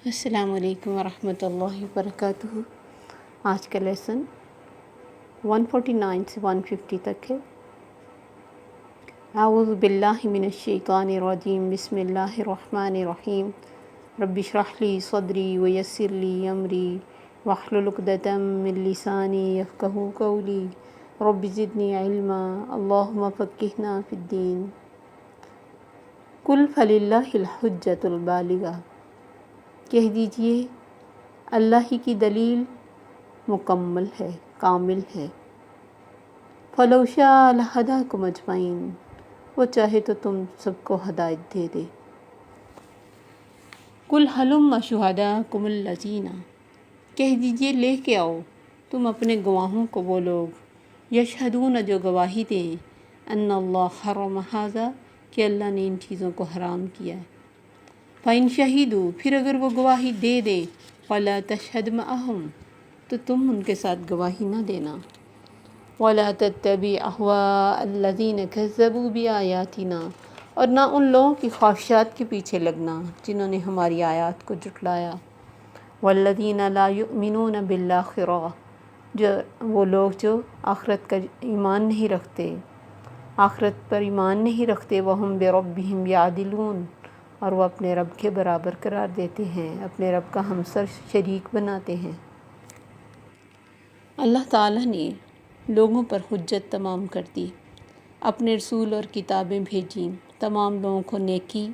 السلام علیکم ورحمۃ اللہ وبرکاتہ۔ آج کا لیسن 149 سے 150 تک ہے۔ اعوذ باللہ من الشیطان الرجیم، بسم اللہ الرحمن الرحیم۔ رب اشرح لی صدری ویسر لی امری واحلل عقدۃ من لسانی یفقہوا قولی رب زدنی علما اللہم فقہنا فی الدین۔ قل فللہ الحجۃ البالغہ، کہہ دیجئے اللہ ہی کی دلیل مکمل ہے، کامل ہے۔ فَلَوْ شَاءَ لَهَدَاكُمْ أَجْمَعِينَ، وہ چاہے تو تم سب کو ہدایت دے دے۔ قُلْ هَلُمَّ شُهَدَاءَكُمُ الَّذِينَ، کہہ دیجئے لے کے آؤ تم اپنے گواہوں کو، وہ لوگ یشہدون جو گواہی دیں، ان اللہ حرم ھذا، کہ اللہ نے ان چیزوں کو حرام کیا ہے۔ فَإِن شَهِدُوا، پھر اگر وہ گواہی دے دیں، فَلَا تَشْهَدْ مَعَهُمْ، تو تم ان کے ساتھ گواہی نہ دینا۔ وَلَا تَتَّبِعْ أَهْوَاءَ الَّذِينَ كَذَّبُوا بِآيَاتِنَا، اور نہ ان لوگوں کی خواہشات کے پیچھے لگنا جنہوں نے ہماری آیات کو جھٹلایا۔ وَالَّذِينَ لَا يُؤْمِنُونَ بِالْآخِرَةِ، وہ لوگ جو آخرت کا ایمان نہیں رکھتے، آخرت پر ایمان نہیں رکھتے۔ وَهُمْ بِرَبِّهِمْ يَعْدِلُونَ، اور وہ اپنے رب کے برابر قرار دیتے ہیں، اپنے رب کا ہمسر شریک بناتے ہیں۔ اللہ تعالیٰ نے لوگوں پر حجت تمام کر دی، اپنے رسول اور کتابیں بھیجیں، تمام لوگوں کو نیکی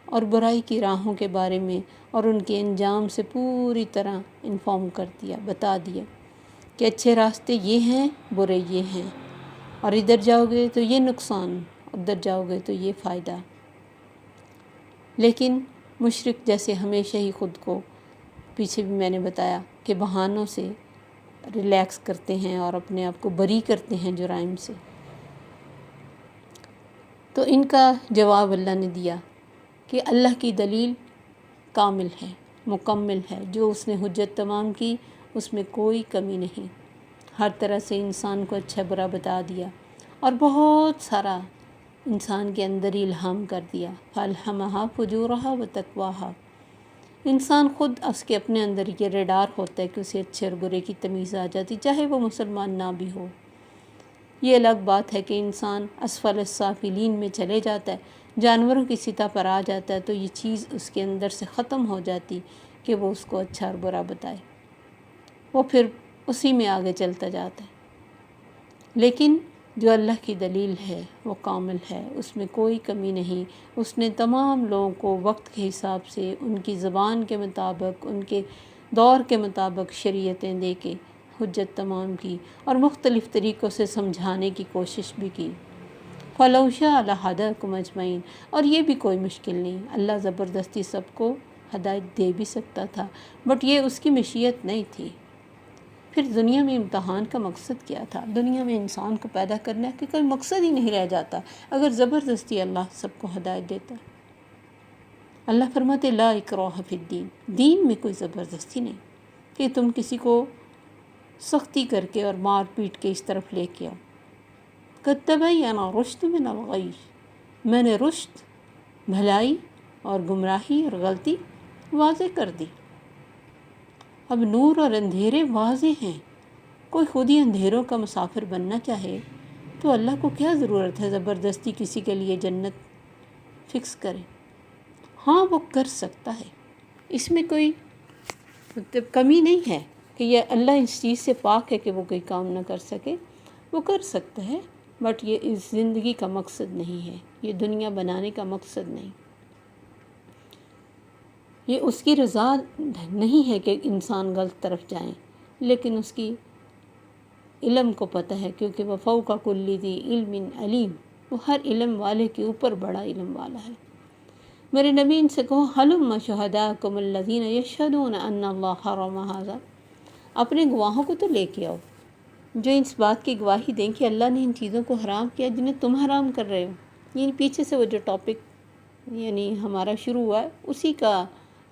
اور برائی کی راہوں کے بارے میں اور ان کے انجام سے پوری طرح انفارم کر دیا، بتا دیا کہ اچھے راستے یہ ہیں، برے یہ ہیں، اور ادھر جاؤ گے تو یہ نقصان، ادھر جاؤ گے تو یہ فائدہ۔ لیکن مشرک جیسے ہمیشہ ہی خود کو، پیچھے بھی میں نے بتایا کہ بہانوں سے ریلیکس کرتے ہیں اور اپنے آپ کو بری کرتے ہیں جرائم سے، تو ان کا جواب اللہ نے دیا کہ اللہ کی دلیل کامل ہے، مکمل ہے، جو اس نے حجت تمام کی اس میں کوئی کمی نہیں، ہر طرح سے انسان کو اچھا برا بتا دیا اور بہت سارا انسان کے اندر ہی الہام کر دیا۔ فَأَلْهَمَهَا فُجُورَهَا وَتَقْوَاهَا، انسان خود اس کے اپنے اندر یہ ریڈار ہوتا ہے کہ اسے اچھے اور برے کی تمیز آ جاتی، چاہے وہ مسلمان نہ بھی ہو۔ یہ الگ بات ہے کہ انسان اسفل السافلین میں چلے جاتا ہے، جانوروں کی سطح پر آ جاتا ہے، تو یہ چیز اس کے اندر سے ختم ہو جاتی کہ وہ اس کو اچھا اور برا بتائے، وہ پھر اسی میں آگے چلتا جاتا ہے۔ لیکن جو اللہ کی دلیل ہے وہ کامل ہے، اس میں کوئی کمی نہیں۔ اس نے تمام لوگوں کو وقت کے حساب سے، ان کی زبان کے مطابق، ان کے دور کے مطابق شریعتیں دے کے حجت تمام کی اور مختلف طریقوں سے سمجھانے کی کوشش بھی کی۔ فَلَوْ شَاءَ لَهَدَاكُمْ أَجْمَعِينَ، اور یہ بھی کوئی مشکل نہیں، اللہ زبردستی سب کو ہدایت دے بھی سکتا تھا، بٹ یہ اس کی مشیت نہیں تھی۔ پھر دنیا میں امتحان کا مقصد کیا تھا؟ دنیا میں انسان کو پیدا کرنا کہ کوئی مقصد ہی نہیں رہ جاتا اگر زبردستی اللہ سب کو ہدایت دیتا۔ اللہ فرماتے لا اکراہ فی الدین، دین میں کوئی زبردستی نہیں کہ تم کسی کو سختی کر کے اور مار پیٹ کے اس طرف لے کے آؤ۔ قد تبین الرشد من الغی، میں نے رشد، بھلائی اور گمراہی اور غلطی واضح کر دی۔ اب نور اور اندھیرے واضح ہیں، کوئی خود ہی اندھیروں کا مسافر بننا چاہے تو اللہ کو کیا ضرورت ہے زبردستی کسی کے لیے جنت فکس کرے؟ ہاں وہ کر سکتا ہے، اس میں کوئی کمی نہیں ہے کہ یہ اللہ اس چیز سے پاک ہے کہ وہ کوئی کام نہ کر سکے، وہ کر سکتا ہے، بٹ یہ اس زندگی کا مقصد نہیں ہے، یہ دنیا بنانے کا مقصد نہیں، یہ اس کی رضا نہیں ہے کہ انسان غلط طرف جائیں، لیکن اس کی علم کو پتہ ہے، کیونکہ وہ فوق کل ذی علم علیم، وہ ہر علم والے کے اوپر بڑا علم والا ہے۔ میرے نبی ان سے کہو ہلم شہداءکم الذین یشہدون ان اللہ حرم ھذا، اپنے گواہوں کو تو لے کے آؤ جو اس بات کی گواہی دیں کہ اللہ نے ان چیزوں کو حرام کیا جنہیں تم حرام کر رہے ہو۔ یعنی پیچھے سے وہ جو ٹاپک یعنی ہمارا شروع ہوا ہے اسی کا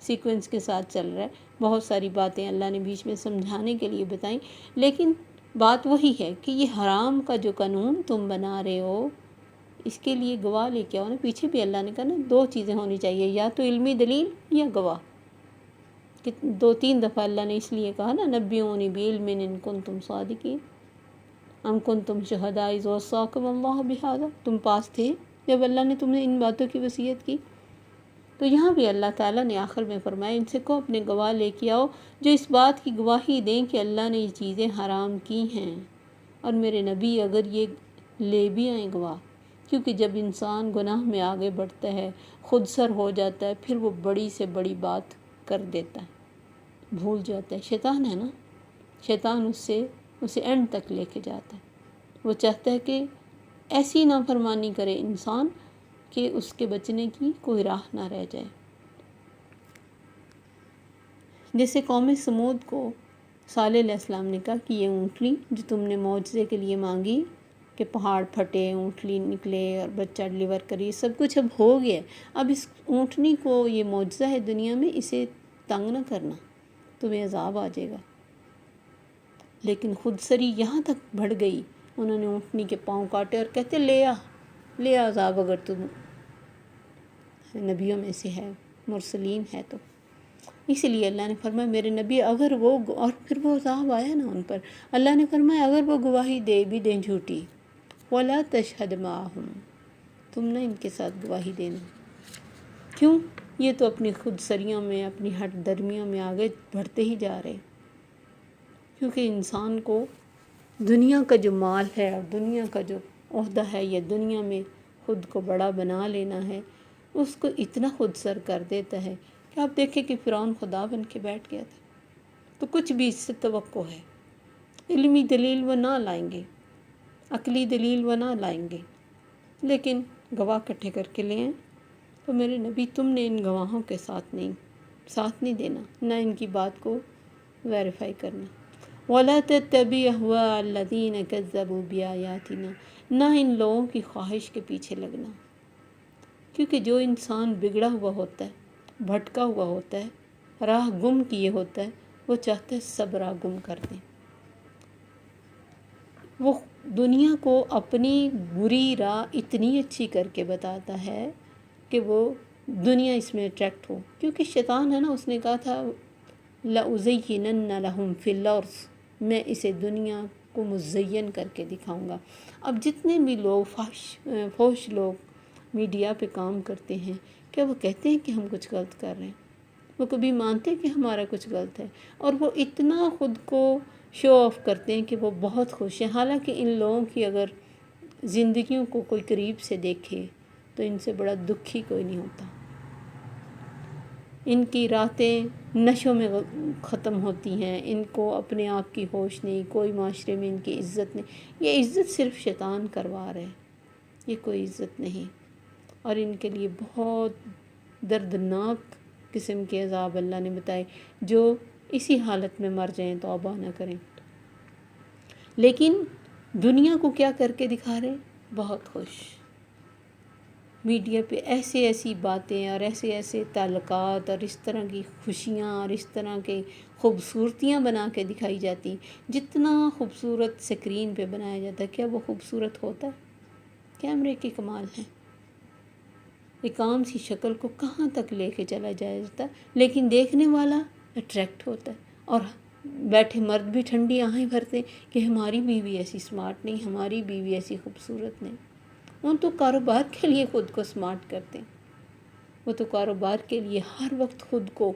سیکوینس کے ساتھ چل رہا ہے، بہت ساری باتیں اللہ نے بیچ میں سمجھانے کے لیے بتائیں، لیکن بات وہی ہے کہ یہ حرام کا جو قانون تم بنا رہے ہو اس کے لیے گواہ لے کے آؤ نا۔ پیچھے بھی اللہ نے کہا نا دو چیزیں ہونی چاہیے، یا تو علمی دلیل یا گواہ، کہ 2-3 دفعہ اللہ نے اس لیے کہا نا، نبئونی بعلم ان کنتم صادقین ام کنتم شہداء اذ وصاکم اللہ بہذا، تم پاس تھے جب اللہ نے تمہیں ان باتوں کی وصیت کی۔ تو یہاں بھی اللہ تعالیٰ نے آخر میں فرمایا ان سے کہو اپنے گواہ لے کے آؤ جو اس بات کی گواہی دیں کہ اللہ نے یہ چیزیں حرام کی ہیں، اور میرے نبی اگر یہ لے بھی آئیں گواہ، کیونکہ جب انسان گناہ میں آگے بڑھتا ہے، خود سر ہو جاتا ہے، پھر وہ بڑی سے بڑی بات کر دیتا ہے، بھول جاتا ہے۔ شیطان ہے نا، شیطان اسے اینڈ تک لے کے جاتا ہے۔ وہ چاہتا ہے کہ ایسی نافرمانی کرے انسان کہ اس کے بچنے کی کوئی راہ نہ رہ جائے۔ جیسے قوم سمود کو صالح علیہ السلام نے کہا کہ یہ اونٹنی جو تم نے معجزے کے لیے مانگی کہ پہاڑ پھٹے، اونٹنی نکلے اور بچہ ڈلیور کری، سب کچھ اب ہو گیا، اب اس اونٹنی کو، یہ معجزہ ہے دنیا میں، اسے تنگ نہ کرنا، تمہیں عذاب آ جائے گا۔ لیکن خود سری یہاں تک بڑھ گئی، انہوں نے اونٹنی کے پاؤں کاٹے اور کہتے لے آ عذاب، اگر تم نبیوں میں سے ہے، مرسلین ہے تو۔ اس لیے اللہ نے فرمایا میرے نبی اگر وہ، اور پھر وہ عذاب آیا نا ان پر، اللہ نے فرمایا اگر وہ گواہی دے بھی دیں جھوٹی، وَلَا تَشْهَدْ مَعَهُمْ، تم نے ان کے ساتھ گواہی دینا۔ کیوں؟ یہ تو اپنی خود سریوں میں، اپنی ہٹ درمیوں میں آگے بڑھتے ہی جا رہے، کیونکہ انسان کو دنیا کا جو مال ہے اور دنیا کا جو عہدہ ہے، یا دنیا میں خود کو بڑا بنا لینا ہے، اس کو اتنا خود سر کر دیتا ہے کہ آپ دیکھیں کہ فرعون خدا بن کے بیٹھ گیا تھا، تو کچھ بھی اس سے توقع ہے، علمی دلیل وہ نہ لائیں گے، عقلی دلیل وہ نہ لائیں گے، لیکن گواہ اکٹھے کر کے لیں۔ تو میرے نبی تم نے ان گواہوں کے ساتھ نہیں دینا، نہ ان کی بات کو ویریفائی کرنا۔ وَلَا تَتَّبِعْ أَهْوَاءَ الَّذِينَ كَذَّبُوا بِآيَاتِنَا، نہ ان لوگوں کی خواہش کے پیچھے لگنا، کیونکہ جو انسان بگڑا ہوا ہوتا ہے، بھٹکا ہوا ہوتا ہے، راہ گم کیے ہوتا ہے، وہ چاہتا ہے سب راہ گم کر دیں۔ وہ دنیا کو اپنی بری راہ اتنی اچھی کر کے بتاتا ہے کہ وہ دنیا اس میں اٹریکٹ ہو، کیونکہ شیطان ہے نا، اس نے کہا تھا لَأُزَيِّنَنَّ لَهُمْ فِي الْأَرْضِ، میں اسے دنیا کو مزین کر کے دکھاؤں گا۔ اب جتنے بھی لوگ فوش لوگ میڈیا پہ کام کرتے ہیں، کیا وہ کہتے ہیں کہ ہم کچھ غلط کر رہے ہیں؟ وہ کبھی مانتے ہیں کہ ہمارا کچھ غلط ہے؟ اور وہ اتنا خود کو شو آف کرتے ہیں کہ وہ بہت خوش ہیں، حالانکہ ان لوگوں کی اگر زندگیوں کو کوئی قریب سے دیکھے تو ان سے بڑا دکھی کوئی نہیں ہوتا۔ ان کی راتیں نشوں میں ختم ہوتی ہیں، ان کو اپنے آپ کی ہوش نہیں، کوئی معاشرے میں ان کی عزت نہیں۔ یہ عزت صرف شیطان کروا رہا ہے، یہ کوئی عزت نہیں، اور ان کے لیے بہت دردناک قسم کے عذاب اللہ نے بتائے، جو اسی حالت میں مر جائیں، توبہ نہ کریں۔ لیکن دنیا کو کیا کر کے دکھا رہے ہیں؟ بہت خوش، میڈیا پہ ایسی باتیں اور ایسے تعلقات اور اس طرح کی خوشیاں اور اس طرح کے خوبصورتیاں بنا کے دکھائی جاتی۔ جتنا خوبصورت سکرین پہ بنایا جاتا ہے، کیا وہ خوبصورت ہوتا ہے؟ کیمرے کی کمال ہے، ایک عام سی شکل کو کہاں تک لے کے چلا جایا جاتا ہے، لیکن دیکھنے والا اٹریکٹ ہوتا ہے، اور بیٹھے مرد بھی ٹھنڈی آہیں بھرتے کہ ہماری بیوی ایسی سمارٹ نہیں، ہماری بیوی ایسی خوبصورت نہیں۔ وہ تو کاروبار کے لیے خود کو سمارٹ کرتے ہیں، وہ تو کاروبار کے لیے ہر وقت خود کو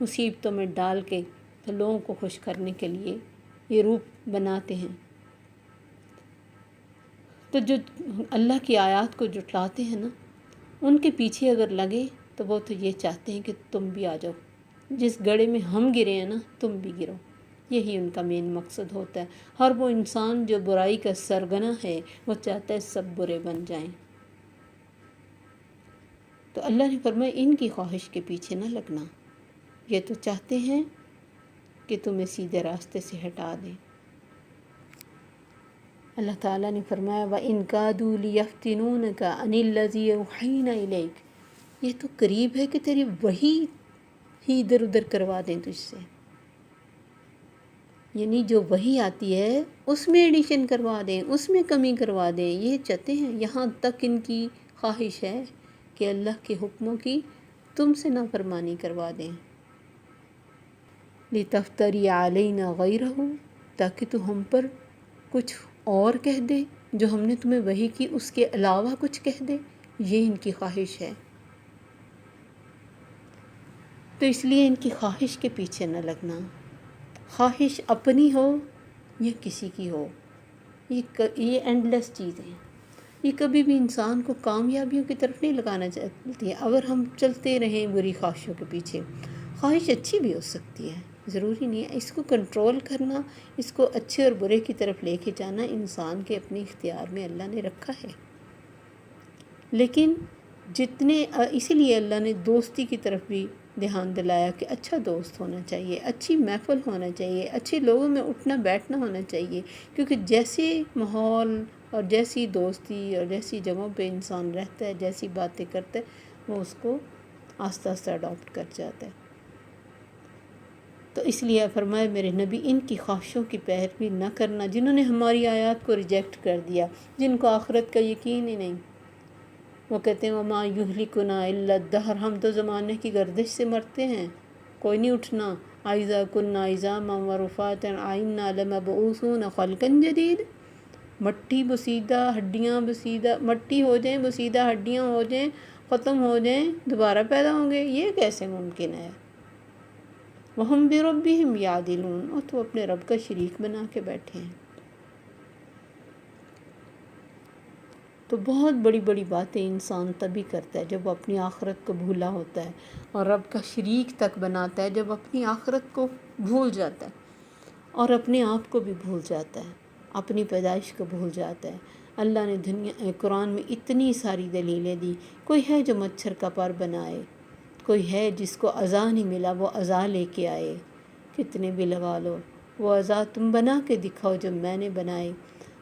مصیبتوں میں ڈال کے لوگوں کو خوش کرنے کے لیے یہ روپ بناتے ہیں۔ تو جو اللہ کی آیات کو جھٹلاتے ہیں نا، ان کے پیچھے اگر لگے تو وہ تو یہ چاہتے ہیں کہ تم بھی آ جاؤ، جس گڑھے میں ہم گرے ہیں نا، تم بھی گرو۔ یہی ان کا مین مقصد ہوتا ہے۔ ہر وہ انسان جو برائی کا سرگنا ہے، وہ چاہتا ہے سب برے بن جائیں۔ تو اللہ نے فرمایا ان کی خواہش کے پیچھے نہ لگنا، یہ تو چاہتے ہیں کہ تمہیں سیدھے راستے سے ہٹا دیں۔ اللہ تعالیٰ نے فرمایا وَإِن كَادُوا لِيَفْتِنُونَكَ عَنِ الَّذِي أَوْحَيْنَا إِلَيْكَ، یہ تو قریب ہے کہ تیری وحی ہی ادھر ادھر کروا دیں تجھ سے، یعنی جو وحی آتی ہے اس میں ایڈیشن کروا دیں، اس میں کمی کروا دیں، یہ چاہتے ہیں۔ یہاں تک ان کی خواہش ہے کہ اللہ کے حکموں کی تم سے نافرمانی کروا دیں۔ لِتَفْتَرِيَ عَلَيْنَا غَيْرَهُ، تاکہ تو ہم پر کچھ اور کہہ دے، جو ہم نے تمہیں وحی کی اس کے علاوہ کچھ کہہ دے۔ یہ ان کی خواہش ہے، تو اس لیے ان کی خواہش کے پیچھے نہ لگنا، خواہش اپنی ہو یا کسی کی ہو، یہ اینڈلیس چیزیں ہیں، یہ کبھی بھی انسان کو کامیابیوں کی طرف نہیں لگانا چاہتی ہے۔ اگر ہم چلتے رہیں بری خواہشوں کے پیچھے، خواہش اچھی بھی ہو سکتی ہے، ضروری نہیں ہے، اس کو کنٹرول کرنا، اس کو اچھے اور برے کی طرف لے کے جانا انسان کے اپنے اختیار میں اللہ نے رکھا ہے۔ لیکن اسی لیے اللہ نے دوستی کی طرف بھی دھیان دلایا کہ اچھا دوست ہونا چاہیے، اچھی محفل ہونا چاہیے، اچھے لوگوں میں اٹھنا بیٹھنا ہونا چاہیے، کیونکہ جیسے ماحول اور جیسی دوستی اور جیسی جگہوں پہ انسان رہتا ہے، جیسی باتیں کرتا ہے، وہ اس کو آہستہ آہستہ اڈاپٹ کر جاتا ہے۔ تو اس لیے فرمایا میرے نبی ان کی خواہشوں کی پیروی نہ کرنا، جنہوں نے ہماری آیات کو ریجیکٹ کر دیا، جن کو آخرت کا یقین ہی نہیں۔ وہ کہتے ہیں وَمَا يُهْلِكُنَا إِلَّا الدَّهْرُ، ہم تو زمانے کی گردش سے مرتے ہیں، کوئی نہیں اٹھنا۔ أَإِذَا كُنَّا عِظَامًا وَرُفَاتًا أَإِنَّا لَمَبْعُوثُونَ خَلْقًا جَدِيدًا، مٹی بسیدہ ہڈیاں بسیدہ، مٹی ہو جائیں بسیدہ ہڈیاں ہو جائیں، ختم ہو جائیں، دوبارہ پیدا ہوں گے، یہ کیسے ممکن ہے؟ وَهُمْ بِرَبِّهِمْ يَعْدِلُونَ، اور تو اپنے رب کا شریک بنا کے بیٹھے ہیں۔ تو بہت بڑی بڑی باتیں انسان تبھی کرتا ہے جب وہ اپنی آخرت کو بھولا ہوتا ہے، اور رب کا شریک تک بناتا ہے جب اپنی آخرت کو بھول جاتا ہے، اور اپنے آپ کو بھی بھول جاتا ہے، اپنی پیدائش کو بھول جاتا ہے۔ اللہ نے قرآن میں اتنی ساری دلیلیں دی، کوئی ہے جو مچھر کا پر بنائے، کوئی ہے جس کو عزا نہیں ملا وہ عزا لے کے آئے، کتنے بھی لگا لو، وہ عزا تم بنا کے دکھاؤ جو میں نے بنائے،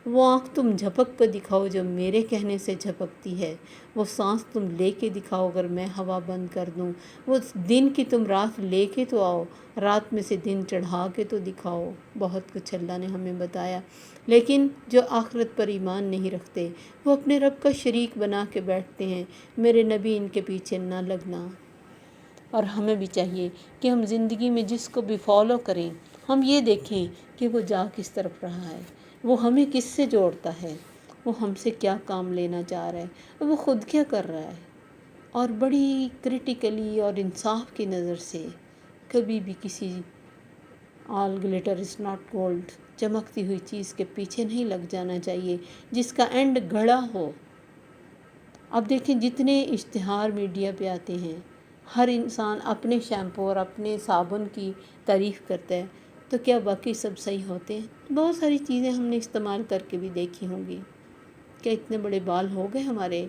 وہ آنکھ تم جھپک کے دکھاؤ جو میرے کہنے سے جھپکتی ہے، وہ سانس تم لے کے دکھاؤ اگر میں ہوا بند کر دوں، وہ دن کی تم رات لے کے تو آؤ، رات میں سے دن چڑھا کے تو دکھاؤ۔ بہت کچھ اللہ نے ہمیں بتایا، لیکن جو آخرت پر ایمان نہیں رکھتے وہ اپنے رب کا شریک بنا کے بیٹھتے ہیں۔ میرے نبی ان کے پیچھے نہ لگنا، اور ہمیں بھی چاہیے کہ ہم زندگی میں جس کو بھی فالو کریں، ہم یہ دیکھیں کہ وہ جا کس طرف رہا ہے، وہ ہمیں کس سے جوڑتا ہے، وہ ہم سے کیا کام لینا چاہ رہا ہے، وہ خود کیا کر رہا ہے، اور بڑی کریٹیکلی اور انصاف کی نظر سے کبھی بھی کسی آل گلیٹر از ناٹ گولڈ، چمکتی ہوئی چیز کے پیچھے نہیں لگ جانا چاہیے جس کا اینڈ گڑا ہو۔ اب دیکھیں جتنے اشتہار میڈیا پہ آتے ہیں، ہر انسان اپنے شیمپو اور اپنے صابن کی تعریف کرتا ہے، تو کیا باقی سب صحیح ہوتے ہیں؟ بہت ساری چیزیں ہم نے استعمال کر کے بھی دیکھی ہوں گی، کیا اتنے بڑے بال ہو گئے ہمارے؟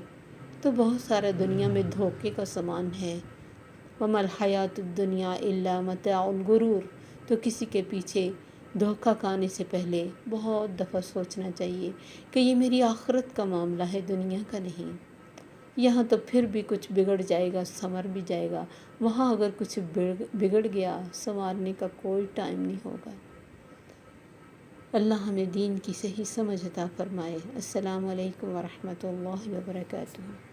تو بہت سارا دنیا میں دھوکے کا سامان ہے۔ وَمَا الْحَيَاةُ الدُّنْيَا إِلَّا مَتَاعُ الْغُرُورِ، تو کسی کے پیچھے دھوکہ کھانے سے پہلے بہت دفعہ سوچنا چاہیے کہ یہ میری آخرت کا معاملہ ہے، دنیا کا نہیں۔ یہاں تو پھر بھی کچھ بگڑ جائے گا، سنور بھی جائے گا، وہاں اگر کچھ بگڑ گیا سنوارنے کا کوئی ٹائم نہیں ہوگا۔ اللہ ہمیں دین کی صحیح سمجھ عطا فرمائے۔ السلام علیکم ورحمۃ اللہ وبرکاتہ۔